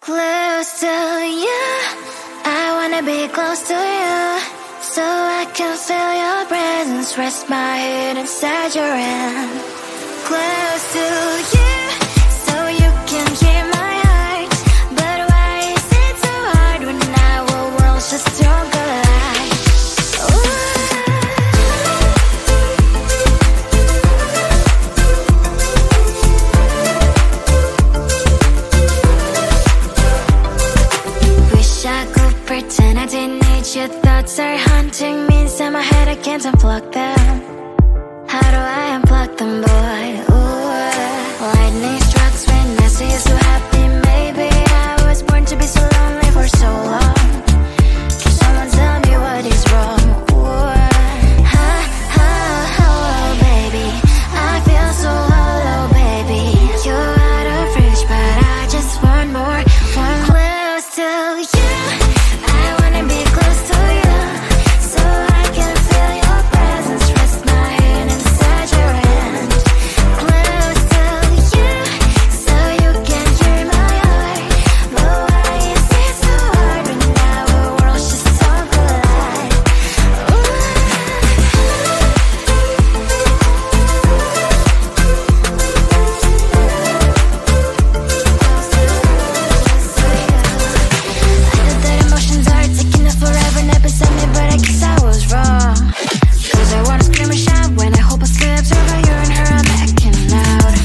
Close to you, I wanna be close to you, so I can feel your presence, rest my head inside your hand. Close to you, so you can hear my heart, but why is it so hard when our worlds just don't collide? Wish I could pretend I didn't need your thoughts are haunting me inside my head, I can't unplug them. How do I unplug them, boy? Ooh, lightning strikes when I see you so happy. Maybe I was born to be so lonely for so long. Can someone tell me what is wrong? Ooh, oh, baby, I feel so hollow, baby. You're out of reach, but I just want more. One close to you, I wanna be close to you, so I can feel your presence, rest my head inside your hand. Close to you, so you can hear my heart, but why is it so hard when our worlds just don't collide? I know that emotions are taking up forever, not beside me, but I guess I was wrong. Cause I wanna scream and shout when I hopelessly observe how you and her are making out.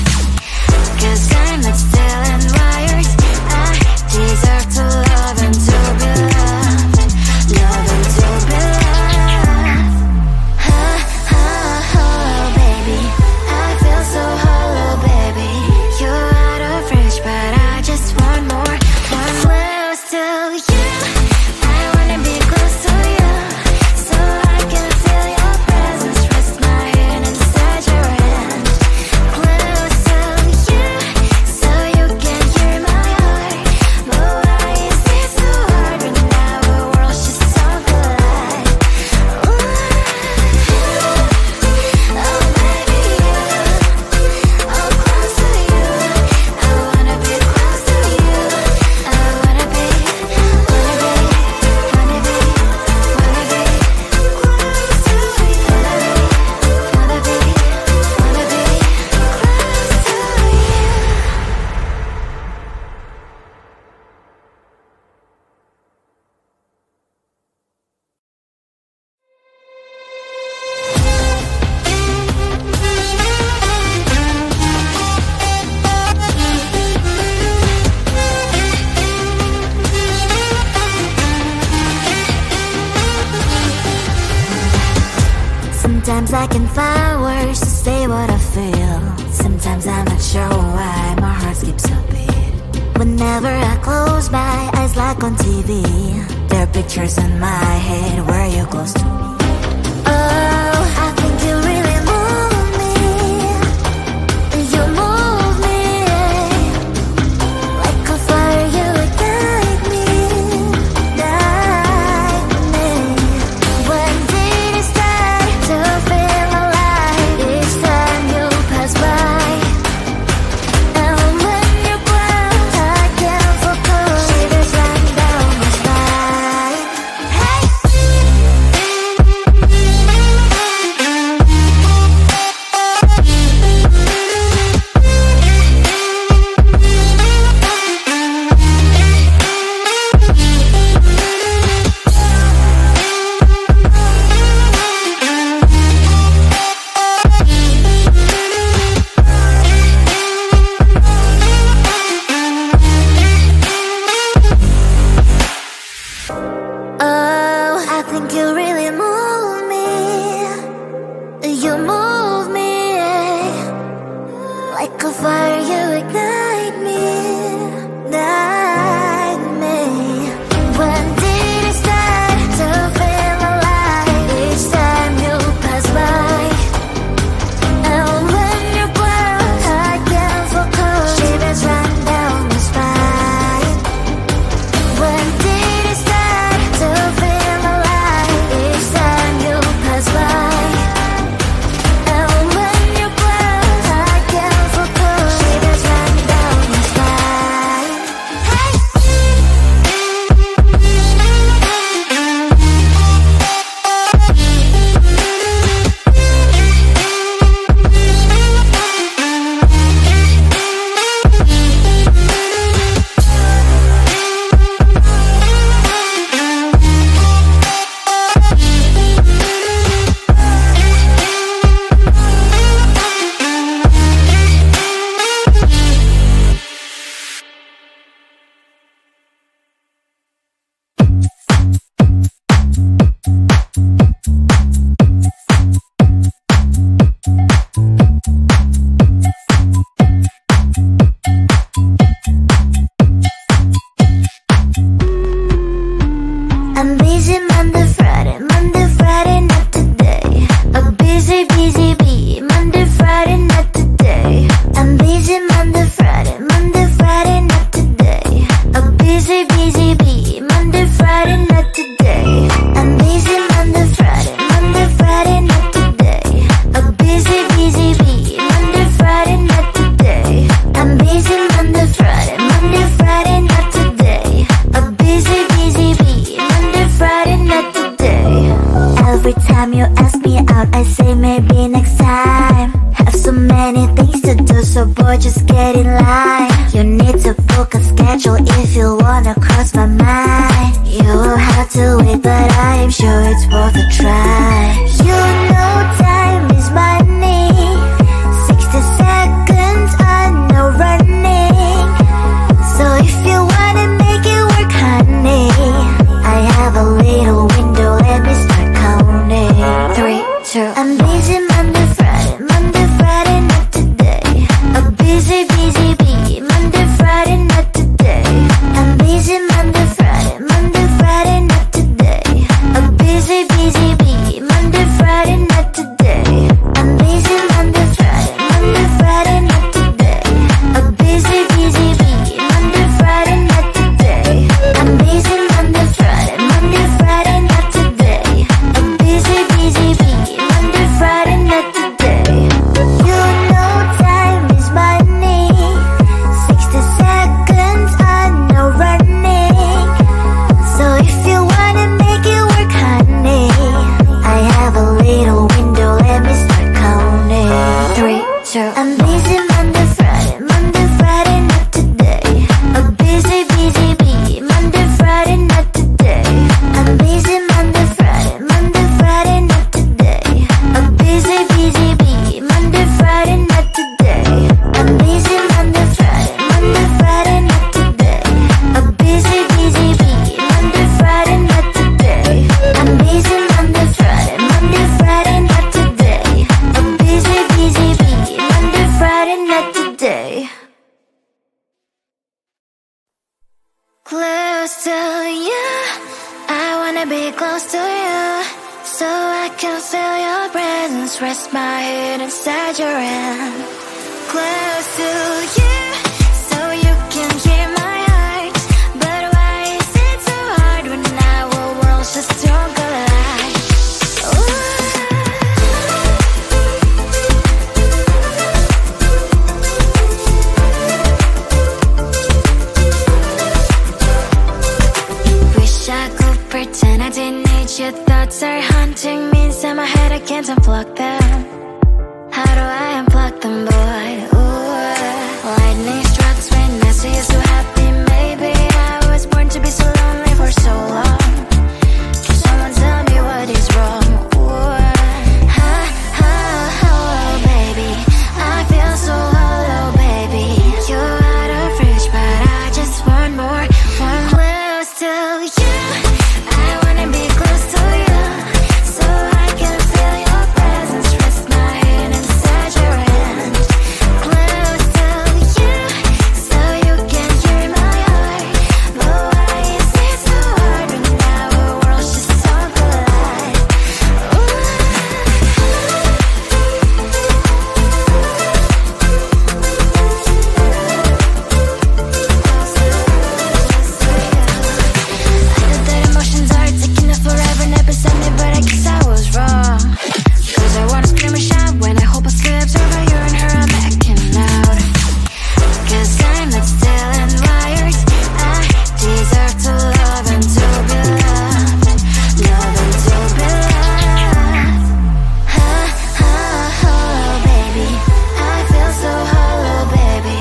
Cause I'm not still and wired, I deserve to love and to be loved, love and to be loved. Oh, baby, I feel so hollow, baby. You're out of reach, but I just want more. One close to you, I wanna be close to you, so I can feel your presence, rest my head inside your hand. Close to you, so you can hear my heart, but why is it so hard when our worlds just don't collide? Oh, baby, oh, close to you, I wanna be close to you, I wanna be Sometimes I can find words to say what I feel. Sometimes I'm not sure why my heart skips a beat. Whenever I close my eyes like on TV, there are pictures in my head where you're close to me. Oh, I think you really move me. You move me like a fire, you would guide me, guide me. When did it start to feel alive? Each time you pass by, and when you ground, I can't focus. Shivers run down my spine. Hey. book a schedule if you wanna cross my mind. You will have to wait, but I am sure it's worth a try. You know time is money. 60 seconds on no running. So if you wanna make it work, honey, I have a little window, let me start counting. 3, 2, I'm busy Monday, Friday, not today. A busy bee, Monday, Friday, not today. I'm busy Monday, Friday, not today. A busy bee, Monday, Friday, not today. I'm busy Monday, Friday, not today. A busy bee, Monday, Friday, not today. I'm busy Monday, Friday, not today. A busy bee, Monday, Friday, not today. You know time is money. 60 seconds on no running. So if you wanna make it work, honey, I have a little window, let me start counting. 3, 2, I'm busy Monday, Friday, not today. A busy bee, Monday, Friday, not today. I'm busy Monday, Friday, not today. A busy bee, Monday, Friday, not today. I'm busy Monday, Friday, not today. A busy bee, Monday, Friday, not today. I'm busy Monday, Friday, not today. A busy bee, Monday, Friday, not today. Close to you, I wanna be close to you, so I can feel your presence, rest my head inside your hand. Close to you, so you can hear my heart. But why is it so hard when our worlds just don't collide? Wish I could pretend I didn't need your thoughts are haunting me inside my head, I can't unplug them. How do I unplug them, boy? Ooh, lightning strikes when I see you so happy. Maybe I was born to be so lonely for so long. Can someone tell me what is wrong? Ooh, baby, I feel so hollow, baby. You're out of reach, but I just want more. One close to you, I wanna be close to you, so I can feel your presence, rest my head inside your hand. Close to you, so you can hear my heart. But why is it so hard when our worlds just don't collide? I know that emotions are taking up forever, never send me, but I guess I was wrong. Cause I wanna scream and shout when I hope I slip over you and her, I'm acting out. Cause I'm not still and wired. I deserve to love and to be loved. Love and to be loved. Baby, I feel so hollow, baby.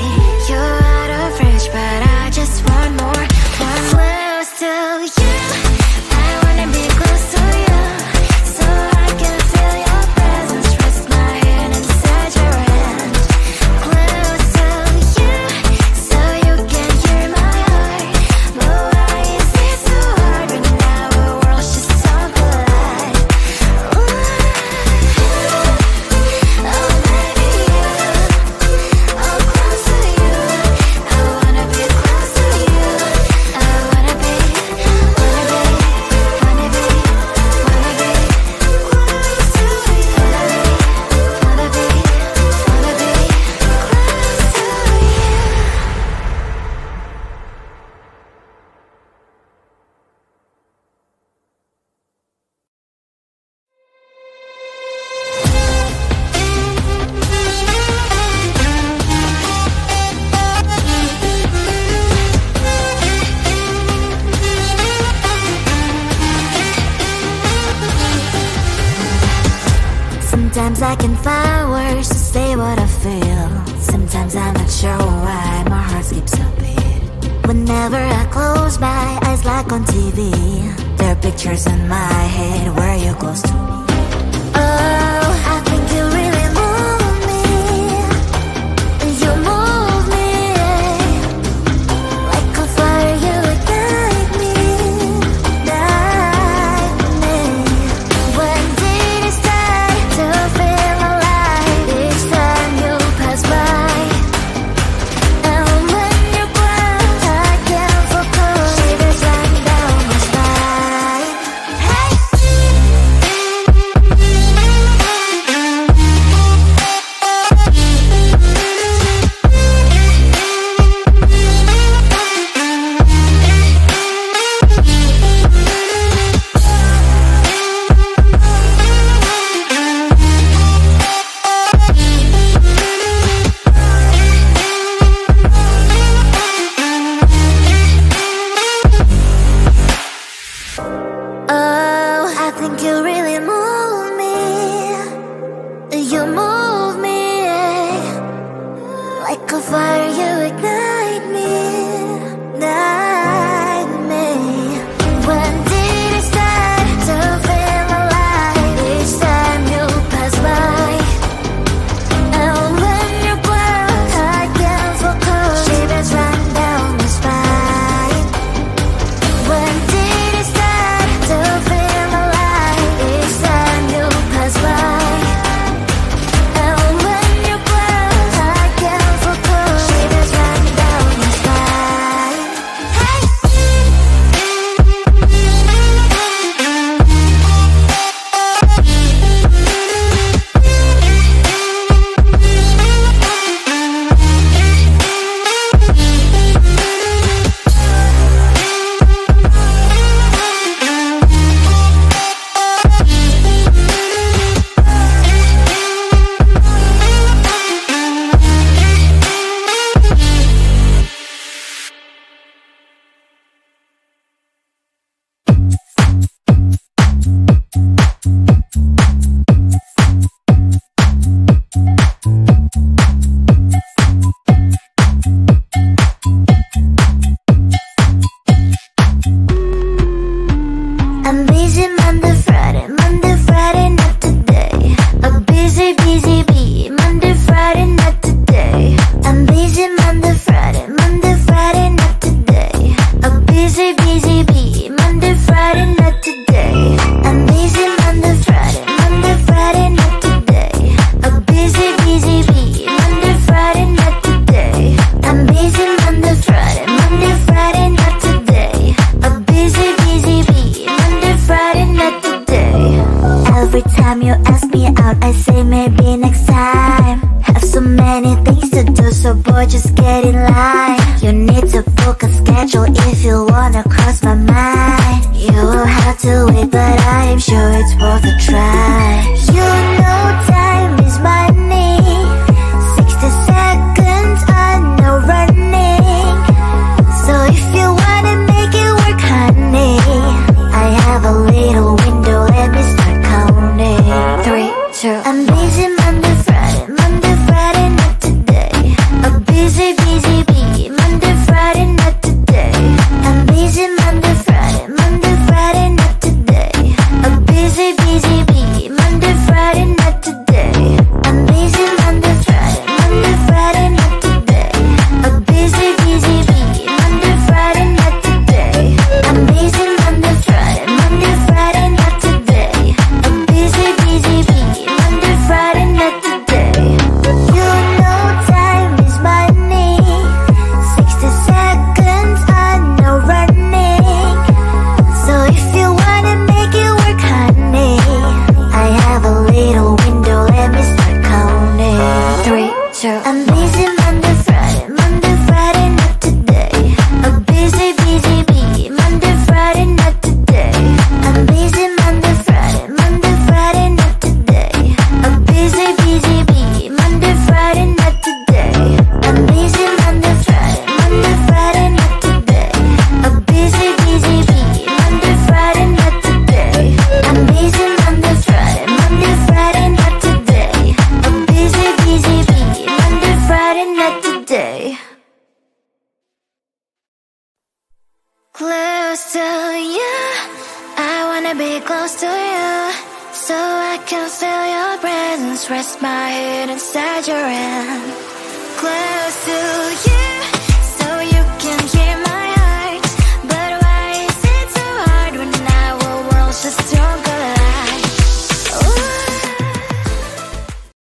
You're out of reach, but I just want more. One close to you, I wanna be close to you, so I can feel your presence, rest my head inside your hand. Close to you, so you can hear my heart. But why is it so hard when our worlds just don't collide? Oh baby, oh close to you, I wanna be close to you. I wanna be close to you. Sometimes I can find words to say what I feel. Sometimes I'm not sure why my heart skips a beat. Whenever I close my eyes like on TV, there are pictures in my head where you're close to me. Oh, I think you really move me. You move me like a fire, you ignite me, ignite me. When did it start to feel alive? Each time you pass by, and when you close, I can't focus. Shivers run down my spine. Hey. Oh, I think you really move me. You move me like a fire, you ignite me, ignite me. When did it start to feel alive? Each time you pass by, and when you're close, I can't focus. Shivers run down my spine. When did it start to feel alive? Each time you pass by, and when you're close, I can't focus. Shivers run down my spine. Hey. I'm busy Monday, Friday, not today. A busy, busy bee, Monday, Friday, not today. I'm busy Monday, Friday, not today. A busy, busy bee, Monday, Friday, not today. I'm busy Monday, Friday, not today. A busy, busy bee, Monday, Friday, not today. I'm busy Monday, Friday, not today. A busy, busy bee, Monday, Friday, not today. Every time you ask me out, I say maybe next time. Have so many things to do, so boy, just get in line. You need to book a schedule if you wanna cross my mind. You will have to wait, but I am sure it's worth a try. You know time is money. 60 seconds on no running. So if you wanna make it work, honey, I have a little window, let me start counting. 3, 2, I'm busy Monday, Friday, not today. A busy, busy bee, Monday, Friday, not today. I'm busy Monday, Friday, not today. A busy, busy bee, Monday, Friday, close to you. I wanna be close to you, so I can feel your presence. Rest my head inside your hand.